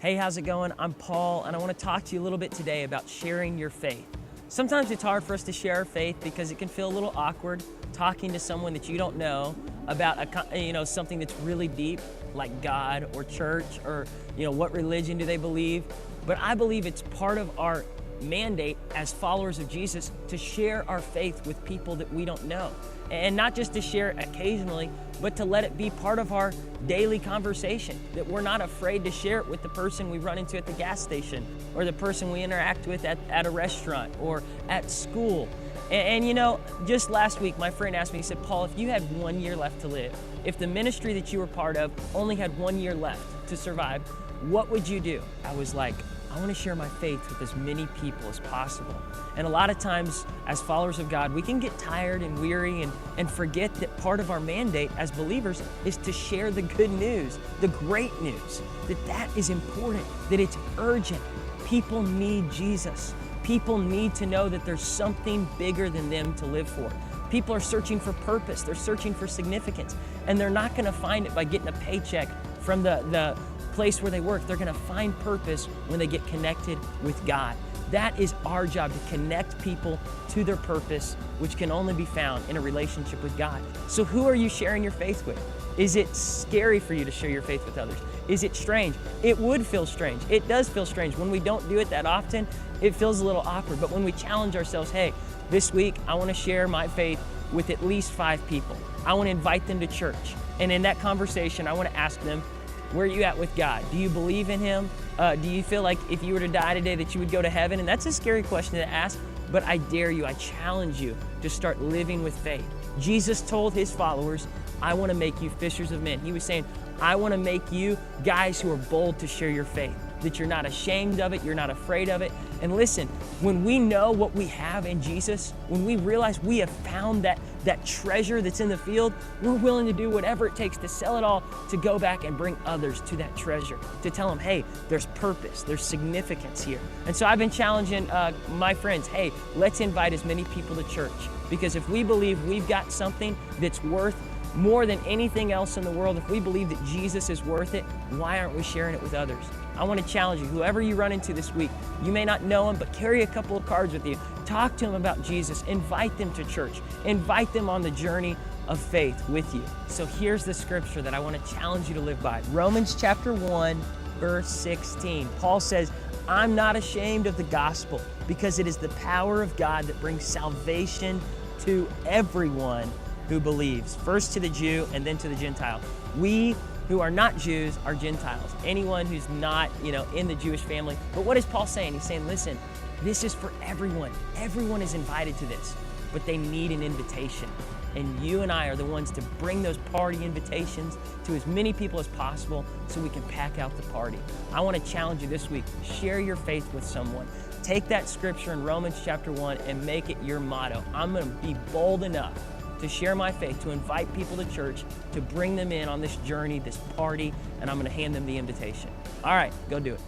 Hey, how's it going? I'm Paul, and I want to talk to you a little bit today about sharing your faith. Sometimes it's hard for us to share our faith because it can feel a little awkward talking to someone that you don't know about something that's really deep, like God or church or what religion do they believe. But I believe it's part of our mandate as followers of Jesus to share our faith with people that we don't know. And not just to share it occasionally, but to let it be part of our daily conversation, that we're not afraid to share it with the person we run into at the gas station or the person we interact with at a restaurant or at school. And just last week, my friend asked me, he said, Paul, if you had 1 year left to live, if the ministry that you were part of only had 1 year left to survive, what would you do? I was like, I want to share my faith with as many people as possible. And a lot of times, as followers of God, we can get tired and weary and forget that part of our mandate as believers is to share the good news, the great news, that is important, that it's urgent. People need Jesus. People need to know that there's something bigger than them to live for. People are searching for purpose. They're searching for significance. And they're not going to find it by getting a paycheck from the place where they work. They're going to find purpose when they get connected with God. That is our job, to connect people to their purpose, which can only be found in a relationship with God. So who are you sharing your faith with? Is it scary for you to share your faith with others? Is it strange? It would feel strange. It does feel strange. When we don't do it that often, it feels a little awkward. But when we challenge ourselves, hey, this week I want to share my faith with at least 5 people. I want to invite them to church. And in that conversation, I want to ask them, where are you at with God? Do you believe in Him? Do you feel like if you were to die today that you would go to heaven? And that's a scary question to ask, but I dare you, I challenge you to start living with faith. Jesus told His followers, I want to make you fishers of men. He was saying, I want to make you guys who are bold to share your faith, that you're not ashamed of it, you're not afraid of it. And listen, when we know what we have in Jesus, when we realize we have found that treasure that's in the field, we're willing to do whatever it takes to sell it all, to go back and bring others to that treasure, to tell them, hey, there's purpose, there's significance here. And so I've been challenging my friends, hey, let's invite as many people to church, because if we believe we've got something that's worth more than anything else in the world, if we believe that Jesus is worth it, why aren't we sharing it with others? I want to challenge you, whoever you run into this week, you may not know him, but carry a couple of cards with you. Talk to them about Jesus. Invite them to church. Invite them on the journey of faith with you. So here's the scripture that I want to challenge you to live by. Romans chapter 1, verse 16. Paul says, I'm not ashamed of the gospel, because it is the power of God that brings salvation to everyone who believes, first to the Jew and then to the Gentile. We who are not Jews are Gentiles, anyone who's not, in the Jewish family. But what is Paul saying? He's saying, listen, this is for everyone. Everyone is invited to this, but they need an invitation. And you and I are the ones to bring those party invitations to as many people as possible so we can pack out the party. I want to challenge you this week, share your faith with someone. Take that scripture in Romans chapter 1 and make it your motto. I'm going to be bold enough to share my faith, to invite people to church, to bring them in on this journey, this party, and I'm going to hand them the invitation. All right, go do it.